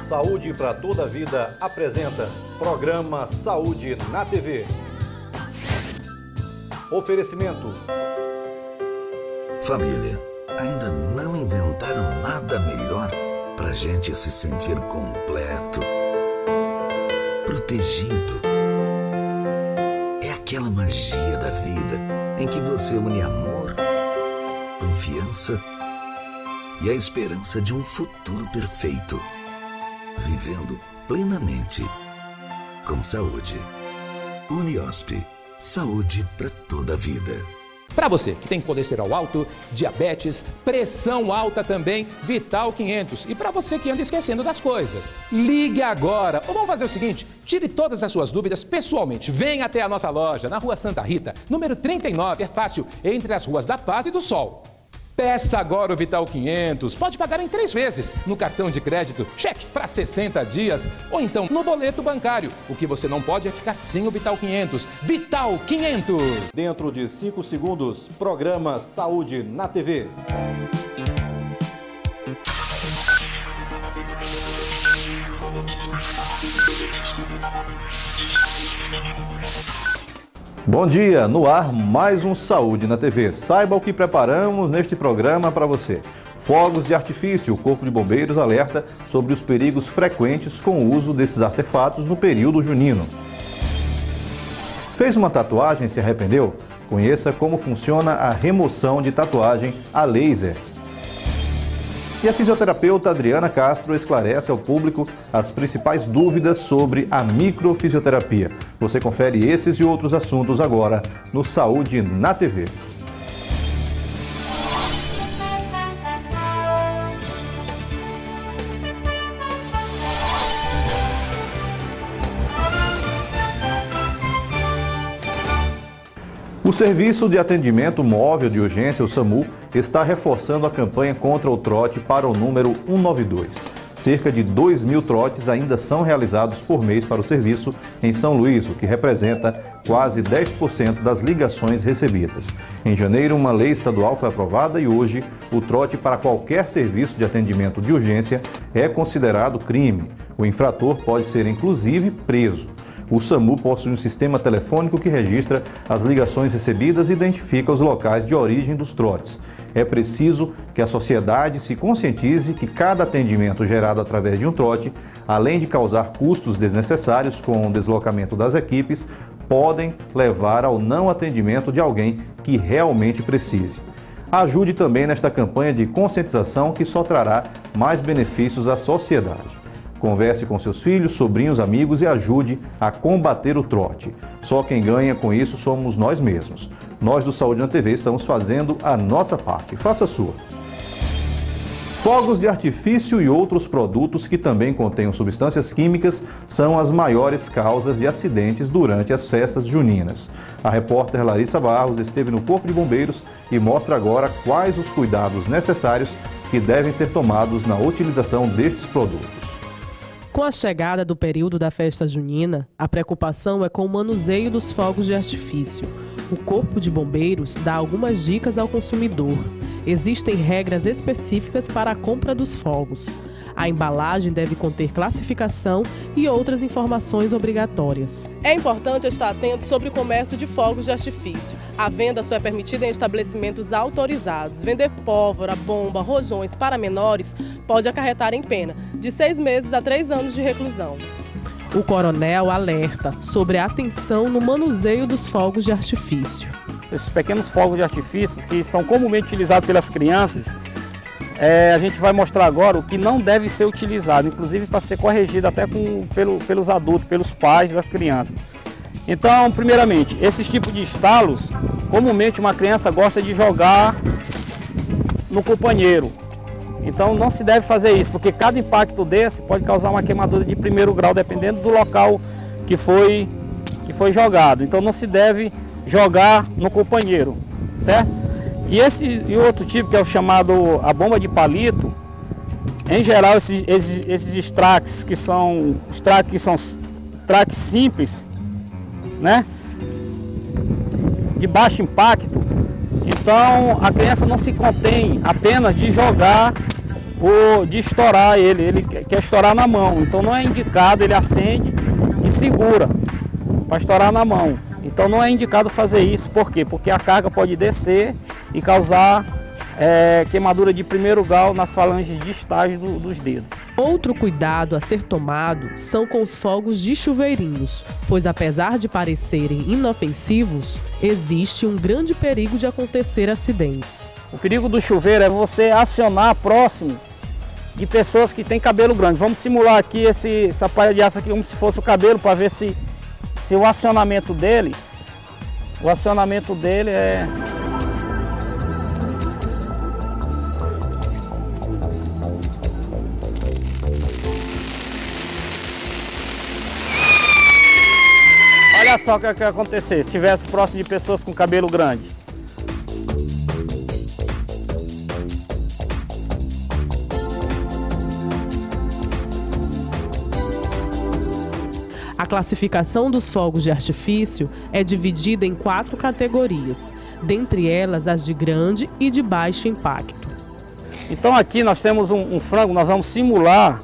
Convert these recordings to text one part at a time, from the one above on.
Saúde para toda a vida apresenta programa Saúde na TV. Oferecimento. Família, ainda não inventaram nada melhor pra gente se sentir completo, protegido. É aquela magia da vida em que você une amor, confiança e a esperança de um futuro perfeito. Vivendo plenamente, com saúde. Uniosp, saúde para toda a vida. Para você que tem colesterol alto, diabetes, pressão alta também, Vital 500. E para você que anda esquecendo das coisas, ligue agora. Ou vamos fazer o seguinte, tire todas as suas dúvidas pessoalmente. Venha até a nossa loja, na Rua Santa Rita, número 39, é fácil, entre as ruas da Paz e do Sol. Peça agora o Vital 500. Pode pagar em 3 vezes no cartão de crédito, cheque para 60 dias ou então no boleto bancário. O que você não pode é ficar sem o Vital 500. Vital 500. Dentro de 5 segundos, programa Saúde na TV. Bom dia, no ar mais um Saúde na TV. Saiba o que preparamos neste programa para você. Fogos de artifício, o Corpo de Bombeiros alerta sobre os perigos frequentes com o uso desses artefatos no período junino. Fez uma tatuagem e se arrependeu? Conheça como funciona a remoção de tatuagem a laser. E a fisioterapeuta Adriana Castro esclarece ao público as principais dúvidas sobre a microfisioterapia. Você confere esses e outros assuntos agora no Saúde na TV. O Serviço de Atendimento Móvel de Urgência, o SAMU, está reforçando a campanha contra o trote para o número 192. Cerca de 2.000 trotes ainda são realizados por mês para o serviço em São Luís, o que representa quase 10% das ligações recebidas. Em janeiro, uma lei estadual foi aprovada e hoje o trote para qualquer serviço de atendimento de urgência é considerado crime. O infrator pode ser, inclusive, preso. O SAMU possui um sistema telefônico que registra as ligações recebidas e identifica os locais de origem dos trotes. É preciso que a sociedade se conscientize que cada atendimento gerado através de um trote, além de causar custos desnecessários com o deslocamento das equipes, podem levar ao não atendimento de alguém que realmente precise. Ajude também nesta campanha de conscientização que só trará mais benefícios à sociedade. Converse com seus filhos, sobrinhos, amigos e ajude a combater o trote. Só quem ganha com isso somos nós mesmos. Nós do Saúde na TV estamos fazendo a nossa parte. Faça a sua. Fogos de artifício e outros produtos que também contenham substâncias químicas são as maiores causas de acidentes durante as festas juninas. A repórter Larissa Barros esteve no Corpo de Bombeiros e mostra agora quais os cuidados necessários que devem ser tomados na utilização destes produtos. Com a chegada do período da festa junina, a preocupação é com o manuseio dos fogos de artifício. O Corpo de Bombeiros dá algumas dicas ao consumidor. Existem regras específicas para a compra dos fogos. A embalagem deve conter classificação e outras informações obrigatórias. É importante estar atento sobre o comércio de fogos de artifício. A venda só é permitida em estabelecimentos autorizados. Vender pólvora, bomba, rojões para menores pode acarretar em pena de 6 meses a 3 anos de reclusão. O coronel alerta sobre a atenção no manuseio dos fogos de artifício. Esses pequenos fogos de artifício que são comumente utilizados pelas crianças, a gente vai mostrar agora o que não deve ser utilizado, inclusive para ser corrigido até pelos adultos, pelos pais das crianças. Então, primeiramente, esses tipos de estalos, comumente uma criança gosta de jogar no companheiro. Então não se deve fazer isso, porque cada impacto desse pode causar uma queimadura de 1º grau, dependendo do local que foi jogado. Então não se deve jogar no companheiro, certo? E outro tipo, que é o chamado a bomba de palito, em geral esses extracts que são extracts simples, né? De baixo impacto. Então a criança não se contém apenas de jogar de estourar ele quer estourar na mão. Então não é indicado, ele acende e segura para estourar na mão. Então não é indicado fazer isso, por quê? Porque a carga pode descer e causar queimadura de primeiro grau nas falanges distais dos dedos. Outro cuidado a ser tomado são com os fogos de chuveirinhos, pois apesar de parecerem inofensivos, existe um grande perigo de acontecer acidentes. O perigo do chuveiro é você acionar próximo de pessoas que têm cabelo grande. Vamos simular aqui essa palha de aço aqui como se fosse o cabelo, para ver se o acionamento dele é... Olha só o que ia acontecer se estivesse próximo de pessoas com cabelo grande. A classificação dos fogos de artifício é dividida em 4 categorias, dentre elas as de grande e de baixo impacto. Então aqui nós temos um frango, nós vamos simular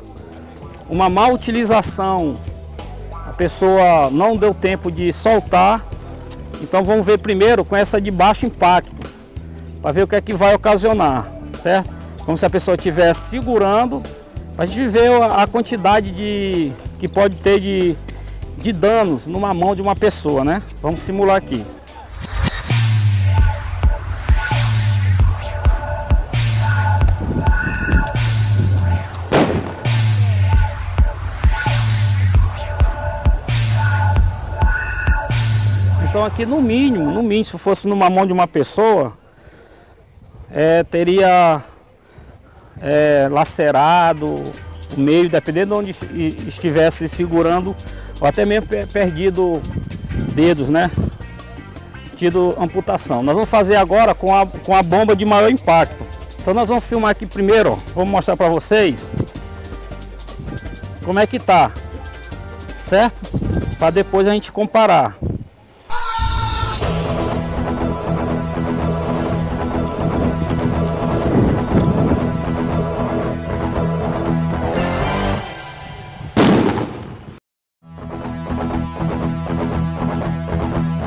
uma má utilização. A pessoa não deu tempo de soltar, então vamos ver primeiro com essa de baixo impacto, para ver o que é que vai ocasionar, certo? Como se a pessoa estivesse segurando, para a gente ver a quantidade que pode ter de danos numa mão de uma pessoa, né? Vamos simular aqui. Então aqui no mínimo, se fosse numa mão de uma pessoa, teria lacerado o meio, dependendo de onde estivesse segurando, ou até mesmo perdido dedos, né? Tido amputação. Nós vamos fazer agora com a bomba de maior impacto. Então nós vamos filmar aqui primeiro, ó. Vou mostrar para vocês como é que tá, certo? Para depois a gente comparar.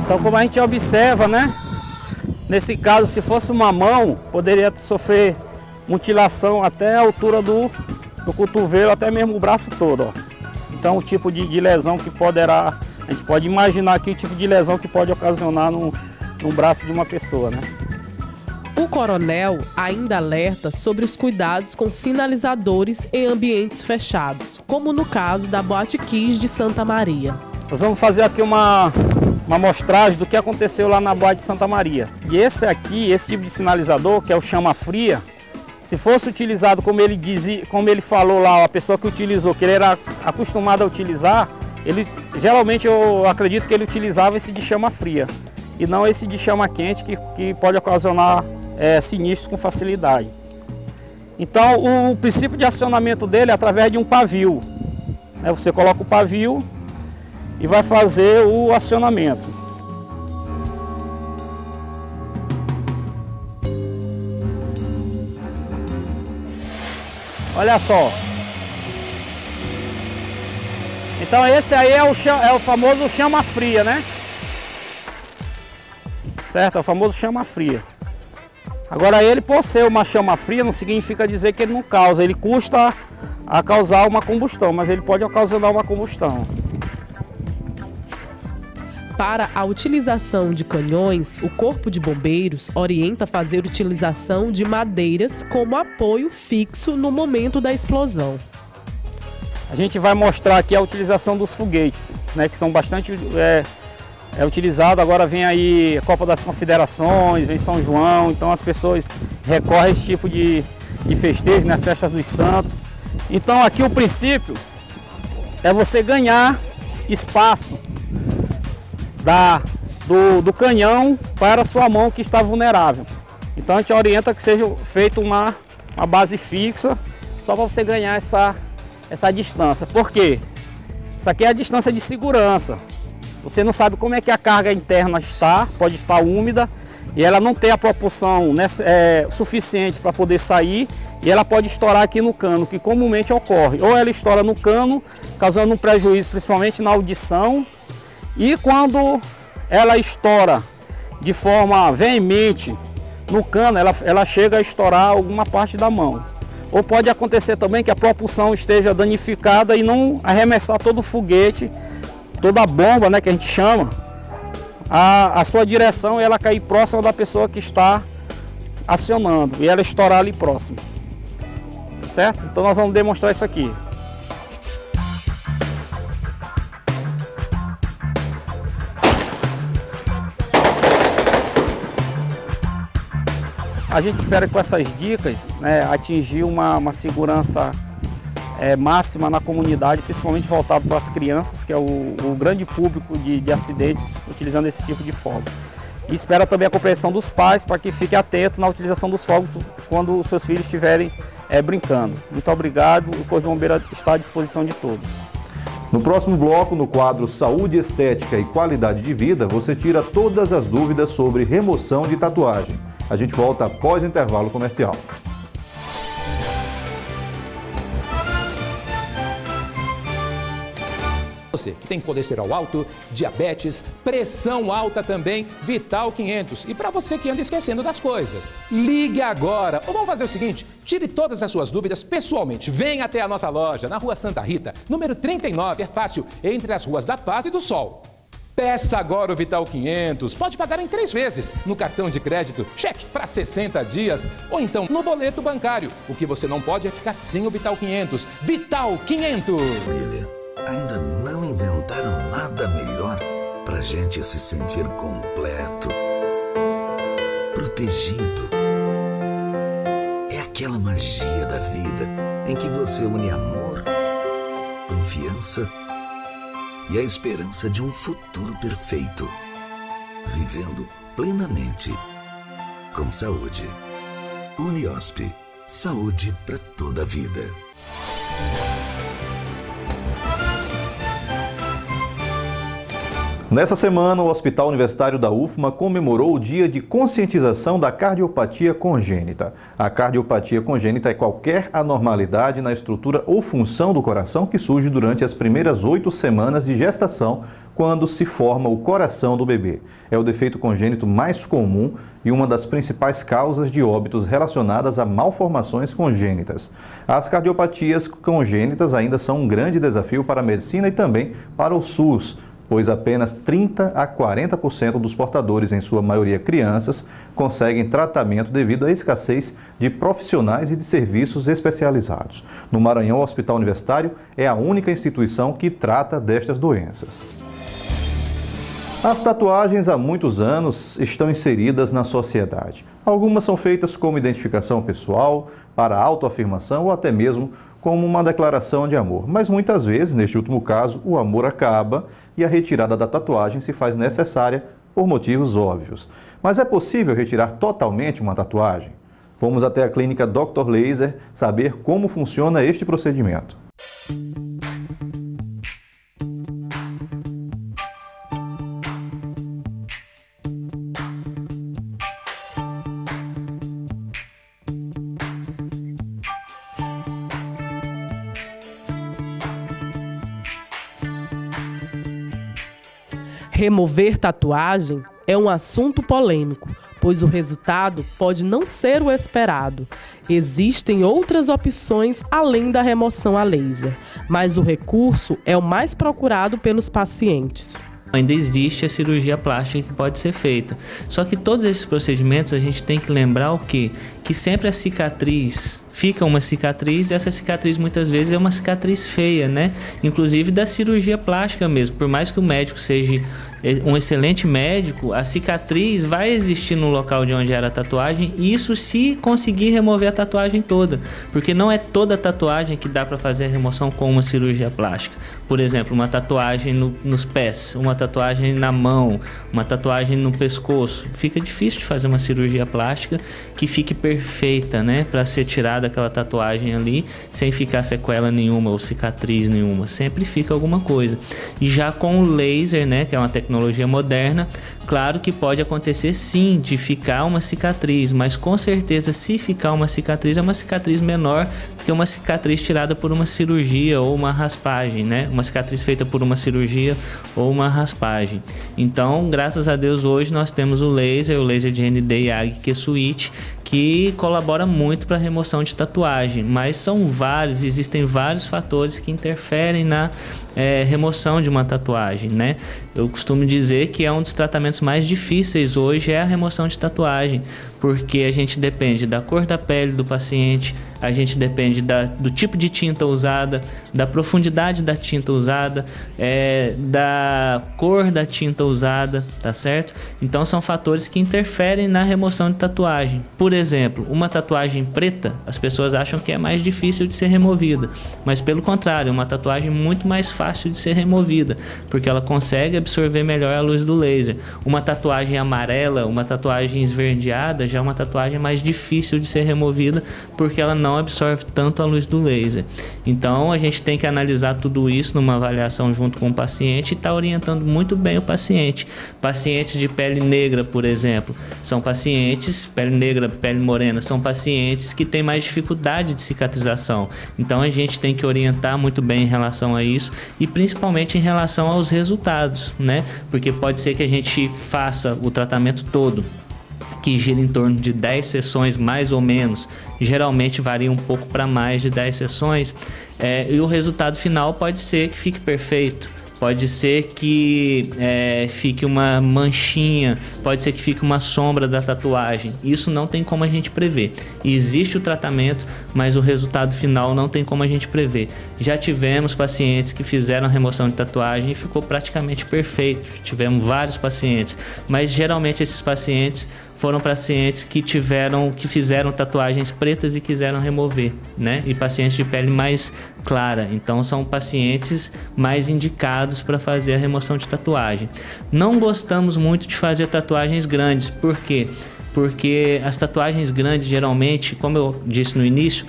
Então, como a gente observa, né? Nesse caso, se fosse uma mão, poderia sofrer mutilação até a altura do cotovelo, até mesmo o braço todo, ó. Então, o tipo de lesão que poderá... A gente pode imaginar aqui o tipo de lesão que pode ocasionar no braço de uma pessoa, né? O coronel ainda alerta sobre os cuidados com sinalizadores em ambientes fechados, como no caso da Boate Kiss de Santa Maria. Nós vamos fazer aqui uma amostragem do que aconteceu lá na Boate de Santa Maria. E esse tipo de sinalizador, que é o chama fria, se fosse utilizado como ele dizia, como ele falou lá, a pessoa que utilizou, que ele era acostumado a utilizar, geralmente eu acredito que ele utilizava esse de chama fria e não esse de chama quente, que pode ocasionar sinistros com facilidade. Então o princípio de acionamento dele é através de um pavio. Você coloca o pavio e vai fazer o acionamento. Olha só. Então esse aí é o famoso chama fria, né? Certo? É o famoso chama fria. Agora ele, por ser uma chama fria, não significa dizer que ele não causa. Ele custa a causar uma combustão, mas ele pode ocasionar uma combustão. Para a utilização de canhões, o Corpo de Bombeiros orienta a fazer utilização de madeiras como apoio fixo no momento da explosão. A gente vai mostrar aqui a utilização dos foguetes, né, que são bastante utilizados. Agora vem aí a Copa das Confederações, vem São João, então as pessoas recorrem a esse tipo de festejo, nas festas dos santos. Então aqui o princípio é você ganhar espaço do canhão para a sua mão que está vulnerável. Então a gente orienta que seja feita uma base fixa, só para você ganhar essa distância. Por quê? Isso aqui é a distância de segurança. Você não sabe como é que a carga interna está, pode estar úmida e ela não tem a propulsão suficiente para poder sair, e ela pode estourar aqui no cano, que comumente ocorre. Ou ela estoura no cano, causando um prejuízo principalmente na audição, e quando ela estoura de forma veemente no cano, ela chega a estourar alguma parte da mão. Ou pode acontecer também que a propulsão esteja danificada e não arremessar todo o foguete, toda a bomba, né, que a gente chama, a sua direção, e ela cair próxima da pessoa que está acionando e ela estourar ali próximo. Certo? Então nós vamos demonstrar isso aqui. A gente espera que com essas dicas, né, atingir uma segurança máxima na comunidade, principalmente voltado para as crianças, que é o grande público de acidentes utilizando esse tipo de fogo. E espera também a compreensão dos pais para que fiquem atentos na utilização dos fogos quando os seus filhos estiverem brincando. Muito obrigado, o Corpo de Bombeiro está à disposição de todos. No próximo bloco, no quadro Saúde, Estética e Qualidade de Vida, você tira todas as dúvidas sobre remoção de tatuagem. A gente volta após o intervalo comercial. Você que tem colesterol alto, diabetes, pressão alta também, Vital 500. E para você que anda esquecendo das coisas, ligue agora. Ou vamos fazer o seguinte, tire todas as suas dúvidas pessoalmente. Venha até a nossa loja, na Rua Santa Rita, número 39, é fácil, entre as ruas da Paz e do Sol. Peça agora o Vital 500. Pode pagar em 3 vezes, no cartão de crédito, cheque para 60 dias, ou então no boleto bancário. O que você não pode é ficar sem o Vital 500. Vital 500! Família, ainda não inventaram nada melhor pra gente se sentir completo, protegido. É aquela magia da vida em que você une amor, confiança e a esperança de um futuro perfeito, vivendo plenamente, com saúde. Uniosp, saúde para toda a vida. Nessa semana, o Hospital Universitário da UFMA comemorou o Dia de Conscientização da Cardiopatia Congênita. A cardiopatia congênita é qualquer anormalidade na estrutura ou função do coração que surge durante as primeiras 8 semanas de gestação, quando se forma o coração do bebê. É o defeito congênito mais comum e uma das principais causas de óbitos relacionadas a malformações congênitas. As cardiopatias congênitas ainda são um grande desafio para a medicina e também para o SUS, pois apenas 30% a 40% dos portadores, em sua maioria crianças, conseguem tratamento devido à escassez de profissionais e de serviços especializados. No Maranhão, o Hospital Universitário é a única instituição que trata destas doenças. As tatuagens há muitos anos estão inseridas na sociedade. Algumas são feitas como identificação pessoal, para autoafirmação ou até mesmo como uma declaração de amor. Mas muitas vezes, neste último caso, o amor acaba e a retirada da tatuagem se faz necessária por motivos óbvios. Mas é possível retirar totalmente uma tatuagem? Vamos até a clínica Dr. Laser saber como funciona este procedimento. Remover tatuagem é um assunto polêmico, pois o resultado pode não ser o esperado. Existem outras opções além da remoção a laser, mas o recurso é o mais procurado pelos pacientes. Ainda existe a cirurgia plástica que pode ser feita. Só que todos esses procedimentos a gente tem que lembrar o quê? Que sempre a cicatriz fica uma cicatriz e essa cicatriz muitas vezes é uma cicatriz feia, né? Inclusive da cirurgia plástica mesmo. Por mais que o médico seja um excelente médico, a cicatriz vai existir no local de onde era a tatuagem, e isso se conseguir remover a tatuagem toda, porque não é toda tatuagem que dá para fazer a remoção com uma cirurgia plástica. Por exemplo, uma tatuagem nos pés, uma tatuagem na mão, uma tatuagem no pescoço. Fica difícil de fazer uma cirurgia plástica que fique perfeita, né, para ser tirada aquela tatuagem ali sem ficar sequela nenhuma ou cicatriz nenhuma. Sempre fica alguma coisa. E já com o laser, né, que é uma tecnologia moderna, Claro que pode acontecer sim de ficar uma cicatriz, mas com certeza se ficar uma cicatriz é uma cicatriz menor do que uma cicatriz tirada por uma cirurgia ou uma raspagem, né? Uma cicatriz feita por uma cirurgia ou uma raspagem. Então, graças a Deus, hoje nós temos o laser de ND YAG Q-Switch, que colabora muito para a remoção de tatuagem, mas existem vários fatores que interferem na remoção de uma tatuagem, né? Eu costumo dizer que é um dos tratamentos mais difíceis hoje é a remoção de tatuagem, porque a gente depende da cor da pele do paciente, a gente depende do tipo de tinta usada, da profundidade da tinta usada, da cor da tinta usada, tá certo? Então são fatores que interferem na remoção de tatuagem. Por exemplo, uma tatuagem preta, as pessoas acham que é mais difícil de ser removida, mas pelo contrário, é uma tatuagem muito mais fácil de ser removida, porque ela consegue absorver melhor a luz do laser. Uma tatuagem amarela, uma tatuagem esverdeada, já é uma tatuagem mais difícil de ser removida, porque ela não absorve tanto a luz do laser. Então a gente tem que analisar tudo isso numa avaliação junto com o paciente e estar orientando muito bem o paciente. Pacientes de pele negra, por exemplo, são pacientes, pele negra, pele morena, são pacientes que têm mais dificuldade de cicatrização. Então a gente tem que orientar muito bem em relação a isso e principalmente em relação aos resultados, né? Porque pode ser que a gente faça o tratamento todo, que gira em torno de 10 sessões mais ou menos, geralmente varia um pouco para mais de 10 sessões, e o resultado final pode ser que fique perfeito, pode ser que fique uma manchinha, pode ser que fique uma sombra da tatuagem. Isso não tem como a gente prever. Existe o tratamento, mas o resultado final não tem como a gente prever. Já tivemos pacientes que fizeram a remoção de tatuagem e ficou praticamente perfeito. Tivemos vários pacientes, mas geralmente esses pacientes foram pacientes que fizeram tatuagens pretas e quiseram remover, né? E pacientes de pele mais clara. Então são pacientes mais indicados para fazer a remoção de tatuagem. Não gostamos muito de fazer tatuagens grandes. Por quê? Porque as tatuagens grandes, geralmente, como eu disse no início,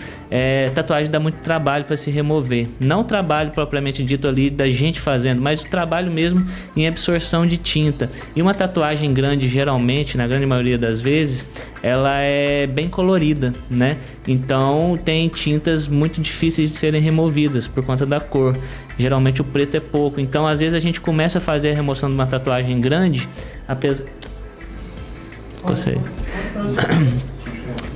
tatuagem dá muito trabalho para se remover. Não o trabalho propriamente dito ali da gente fazendo, mas o trabalho mesmo em absorção de tinta. E uma tatuagem grande, geralmente, na grande maioria das vezes, ela é bem colorida, né? Então tem tintas muito difíceis de serem removidas por conta da cor. Geralmente o preto é pouco. Então às vezes a gente começa a fazer a remoção de uma tatuagem grande,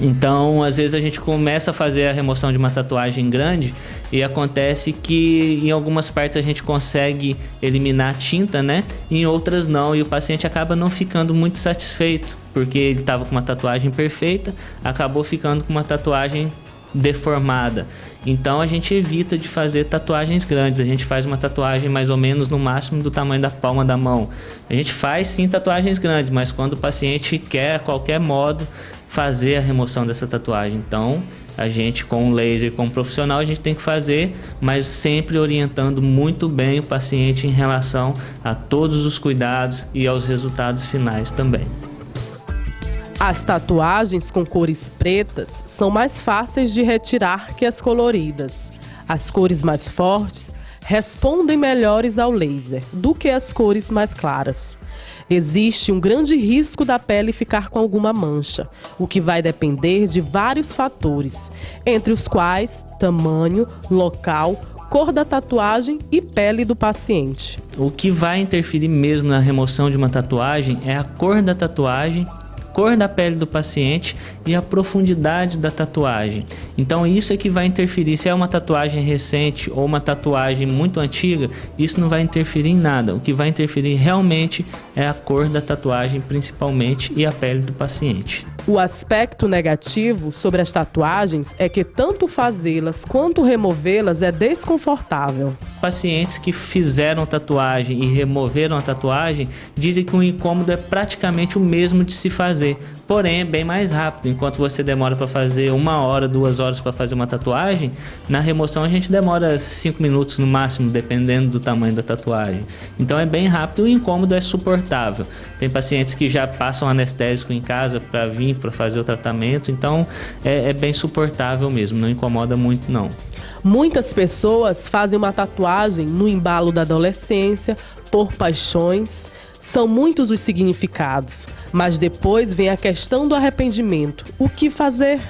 Então, às vezes a gente começa a fazer a remoção de uma tatuagem grande e acontece que em algumas partes a gente consegue eliminar a tinta, né? E em outras não, e o paciente acaba não ficando muito satisfeito, porque ele estava com uma tatuagem perfeita, acabou ficando com uma tatuagem deformada. Então a gente evita de fazer tatuagens grandes. A gente faz uma tatuagem mais ou menos no máximo do tamanho da palma da mão. A gente faz sim tatuagens grandes, mas quando o paciente quer a qualquer modo fazer a remoção dessa tatuagem, então a gente com o laser, com o profissional, a gente tem que fazer, mas sempre orientando muito bem o paciente em relação a todos os cuidados e aos resultados finais também. As tatuagens com cores pretas são mais fáceis de retirar que as coloridas. As cores mais fortes respondem melhores ao laser do que as cores mais claras. Existe um grande risco da pele ficar com alguma mancha, o que vai depender de vários fatores, entre os quais tamanho, local, cor da tatuagem e pele do paciente. O que vai interferir mesmo na remoção de uma tatuagem é a cor da tatuagem, cor da pele do paciente e a profundidade da tatuagem. Então isso é que vai interferir. Se é uma tatuagem recente ou uma tatuagem muito antiga, isso não vai interferir em nada. O que vai interferir realmente é a cor da tatuagem, principalmente, e a pele do paciente. O aspecto negativo sobre as tatuagens é que tanto fazê-las quanto removê-las é desconfortável. Pacientes que fizeram tatuagem e removeram a tatuagem dizem que o incômodo é praticamente o mesmo de se fazer, porém é bem mais rápido. Enquanto você demora para fazer 1 hora, 2 horas para fazer uma tatuagem, na remoção a gente demora 5 minutos no máximo, dependendo do tamanho da tatuagem. Então é bem rápido e o incômodo é suportável. Tem pacientes que já passam anestésico em casa para vir para fazer o tratamento, então é bem suportável mesmo, não incomoda muito não. Muitas pessoas fazem uma tatuagem no embalo da adolescência, por paixões, São muitos os significados, mas depois vem a questão do arrependimento. O que fazer?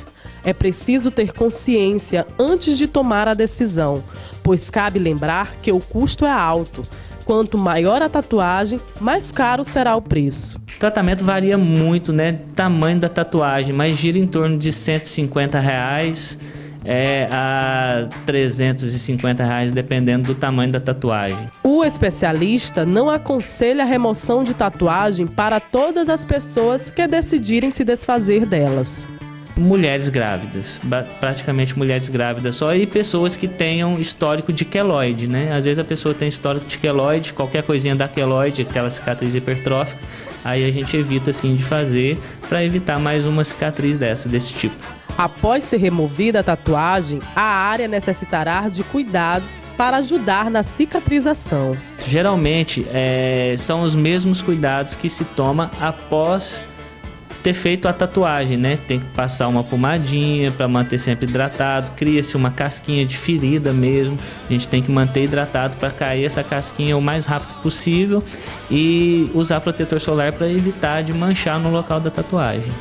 É preciso ter consciência antes de tomar a decisão, pois cabe lembrar que o custo é alto. Quanto maior a tatuagem, mais caro será o preço. O tratamento varia muito, né? Tamanho da tatuagem, mas gira em torno de R$150 a R$350, dependendo do tamanho da tatuagem. O especialista não aconselha a remoção de tatuagem para todas as pessoas que decidirem se desfazer delas. Mulheres grávidas, praticamente mulheres grávidas só, e pessoas que tenham histórico de queloide, né? Às vezes a pessoa tem histórico de queloide, qualquer coisinha da queloide, aquela cicatriz hipertrófica, aí a gente evita assim de fazer para evitar mais uma cicatriz desse tipo. Após ser removida a tatuagem, a área necessitará de cuidados para ajudar na cicatrização. Geralmente são os mesmos cuidados que se toma após ter feito a tatuagem, né? Tem que passar uma pomadinha para manter sempre hidratado, cria-se uma casquinha de ferida mesmo, a gente tem que manter hidratado para cair essa casquinha o mais rápido possível e usar protetor solar para evitar de manchar no local da tatuagem.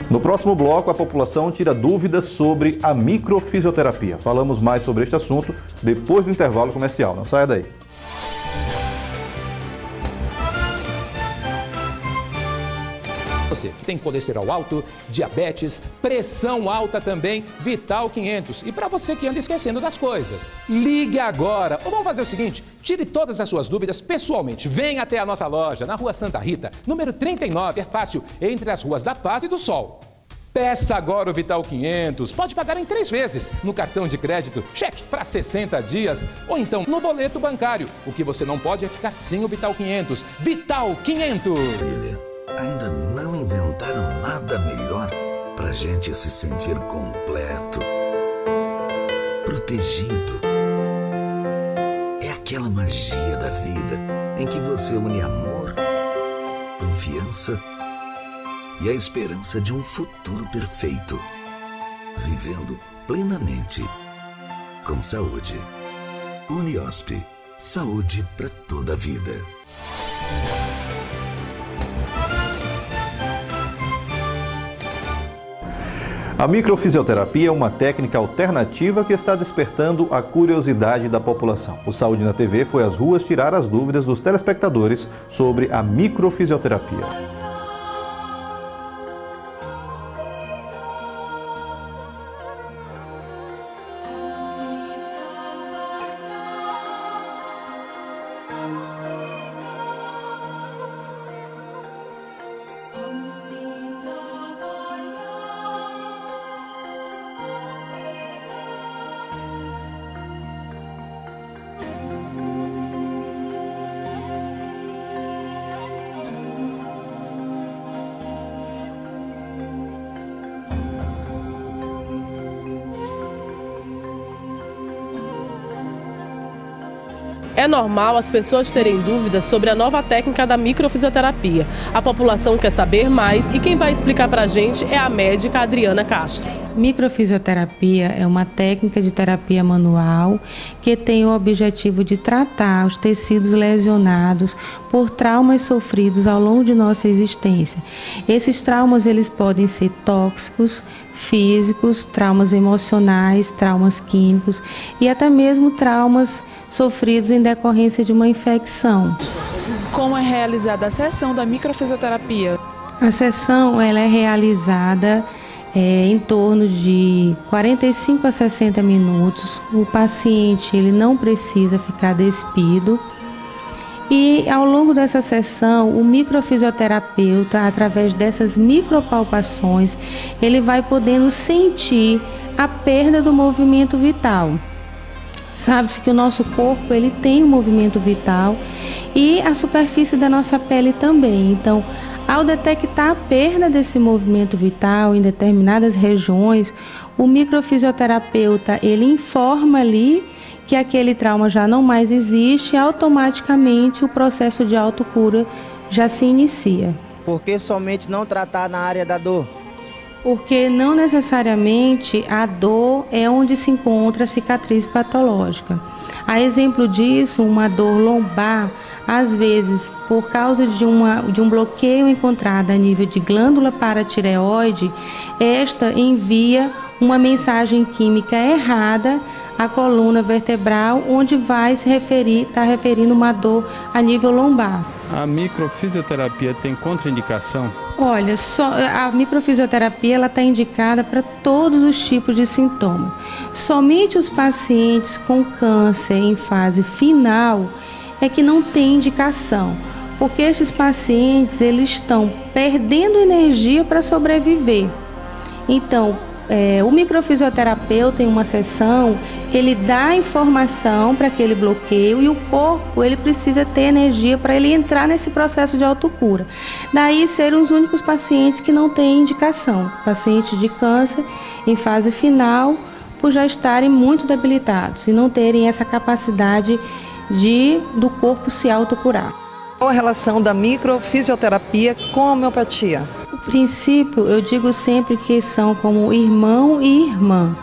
No próximo bloco, a população tira dúvidas sobre a microfisioterapia. Falamos mais sobre este assunto depois do intervalo comercial. Não saia daí. Você que tem colesterol alto, diabetes, pressão alta também, Vital 500. E para você que anda esquecendo das coisas, ligue agora. Ou vamos fazer o seguinte, tire todas as suas dúvidas pessoalmente. Venha até a nossa loja, na Rua Santa Rita, número 39, é fácil, entre as ruas da Paz e do Sol. Peça agora o Vital 500. Pode pagar em 3 vezes, no cartão de crédito, cheque para 60 dias, ou então no boleto bancário. O que você não pode é ficar sem o Vital 500. Vital 500! Ainda não inventaram nada melhor pra gente se sentir completo, protegido. É aquela magia da vida em que você une amor, confiança e a esperança de um futuro perfeito, vivendo plenamente, com saúde. Uniosp, saúde para toda a vida. A microfisioterapia é uma técnica alternativa que está despertando a curiosidade da população. O Saúde na TV foi às ruas tirar as dúvidas dos telespectadores sobre a microfisioterapia. É normal as pessoas terem dúvidas sobre a nova técnica da microfisioterapia. A população quer saber mais e quem vai explicar pra gente é a médica Adriana Castro. Microfisioterapia é uma técnica de terapia manual que tem o objetivo de tratar os tecidos lesionados por traumas sofridos ao longo de nossa existência. Esses traumas eles podem ser tóxicos, físicos, traumas emocionais, traumas químicos e até mesmo traumas sofridos em decorrência de uma infecção. Como é realizada a sessão da microfisioterapia? A sessão ela é realizada em torno de 45 a 60 minutos. O paciente ele não precisa ficar despido. E ao longo dessa sessão, o microfisioterapeuta, através dessas micropalpações, ele vai podendo sentir a perda do movimento vital. Sabe-se que o nosso corpo ele tem um movimento vital e a superfície da nossa pele também. Então, ao detectar a perda desse movimento vital em determinadas regiões, o microfisioterapeuta ele informa ali que aquele trauma já não mais existe e automaticamente o processo de autocura já se inicia. Por que somente não tratar na área da dor? Porque não necessariamente a dor é onde se encontra a cicatriz patológica. A exemplo disso, uma dor lombar, às vezes, por causa de um bloqueio encontrado a nível de glândula paratireoide, esta envia uma mensagem química errada à coluna vertebral, onde vai se está referindo uma dor a nível lombar. A microfisioterapia tem contraindicação? Olha, a microfisioterapia ela está indicada para todos os tipos de sintomas. Somente os pacientes com câncer em fase final é que não tem indicação, porque esses pacientes eles estão perdendo energia para sobreviver. Então, o microfisioterapeuta em uma sessão, ele dá informação para aquele bloqueio e o corpo ele precisa ter energia para ele entrar nesse processo de autocura. Daí serem os únicos pacientes que não têm indicação, pacientes de câncer em fase final, por já estarem muito debilitados e não terem essa capacidade do corpo se autocurar. Qual a relação da microfisioterapia com a homeopatia? O princípio, eu digo sempre que são como irmão e irmã,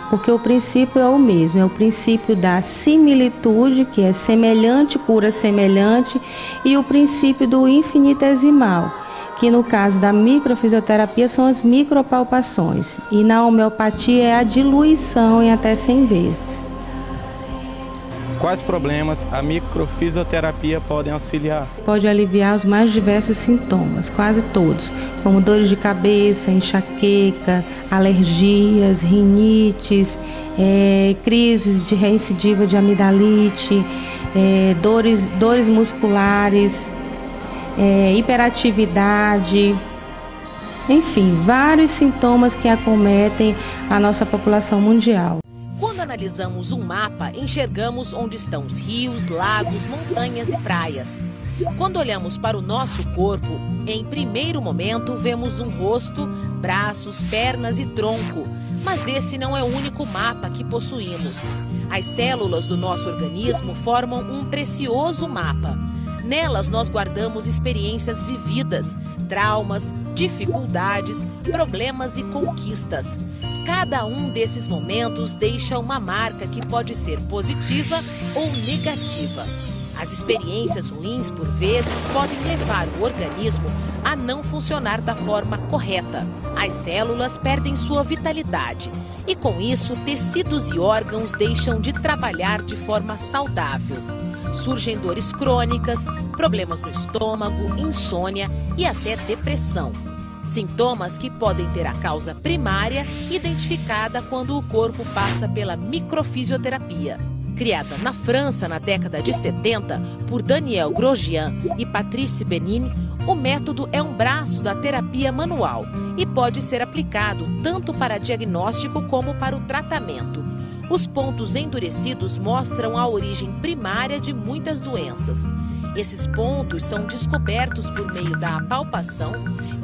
porque o princípio é o mesmo, é o princípio da similitude, que é semelhante, cura semelhante, e o princípio do infinitesimal, que no caso da microfisioterapia são as micropalpações, e na homeopatia é a diluição em até 100 vezes. Quais problemas a microfisioterapia pode auxiliar? Pode aliviar os mais diversos sintomas, quase todos, como dores de cabeça, enxaqueca, alergias, rinites, crises de reincidiva de amidalite, dores musculares, hiperatividade, enfim, vários sintomas que acometem a nossa população mundial. Quando analisamos um mapa, enxergamos onde estão os rios, lagos, montanhas e praias. Quando olhamos para o nosso corpo, em primeiro momento vemos um rosto, braços, pernas e tronco. Mas esse não é o único mapa que possuímos. As células do nosso organismo formam um precioso mapa. Nelas nós guardamos experiências vividas, traumas, dificuldades, problemas e conquistas. Cada um desses momentos deixa uma marca que pode ser positiva ou negativa. As experiências ruins, por vezes, podem levar o organismo a não funcionar da forma correta. As células perdem sua vitalidade e, com isso, tecidos e órgãos deixam de trabalhar de forma saudável. Surgem dores crônicas, problemas no estômago, insônia e até depressão. Sintomas que podem ter a causa primária identificada quando o corpo passa pela microfisioterapia. Criada na França na década de 70 por Daniel Grosjean e Patrice Benin, o método é um braço da terapia manual e pode ser aplicado tanto para diagnóstico como para o tratamento. Os pontos endurecidos mostram a origem primária de muitas doenças. Esses pontos são descobertos por meio da palpação,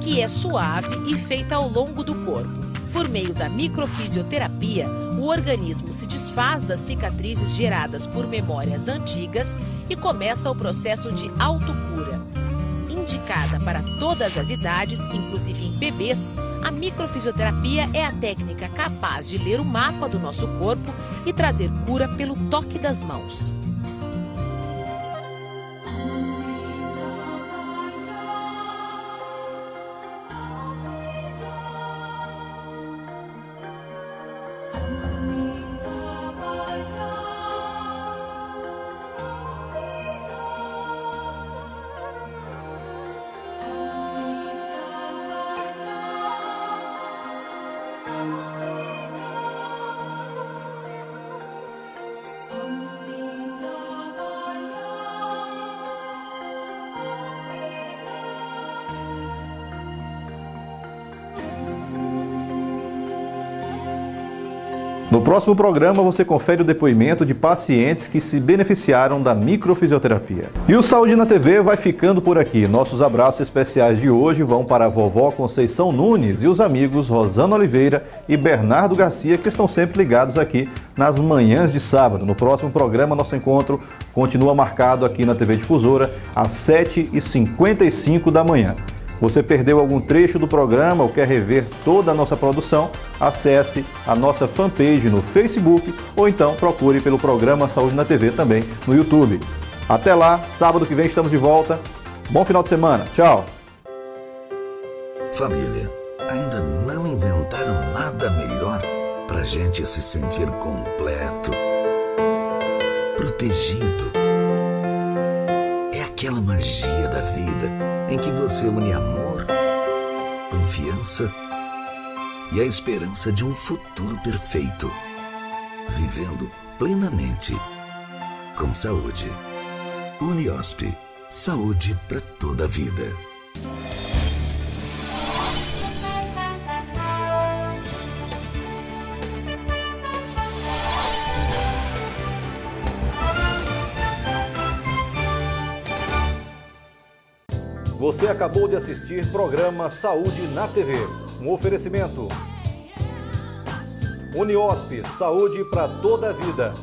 que é suave e feita ao longo do corpo. Por meio da microfisioterapia, o organismo se desfaz das cicatrizes geradas por memórias antigas e começa o processo de autocura. Indicada para todas as idades, inclusive em bebês, a microfisioterapia é a técnica capaz de ler o mapa do nosso corpo e trazer cura pelo toque das mãos. No próximo programa você confere o depoimento de pacientes que se beneficiaram da microfisioterapia. E o Saúde na TV vai ficando por aqui. Nossos abraços especiais de hoje vão para a vovó Conceição Nunes e os amigos Rosana Oliveira e Bernardo Garcia, que estão sempre ligados aqui nas manhãs de sábado. No próximo programa, nosso encontro continua marcado aqui na TV Difusora às 7h55 da manhã. Você perdeu algum trecho do programa ou quer rever toda a nossa produção? Acesse a nossa fanpage no Facebook ou então procure pelo programa Saúde na TV também no YouTube. Até lá, sábado que vem estamos de volta. Bom final de semana. Tchau. Família, ainda não inventaram nada melhor pra gente se sentir completo, protegido. É aquela magia da vida em que você une amor, confiança e a esperança de um futuro perfeito, vivendo plenamente, com saúde. Uniosp, saúde para toda a vida. Você acabou de assistir programa Saúde na TV. Um oferecimento. Uniosp, saúde para toda a vida.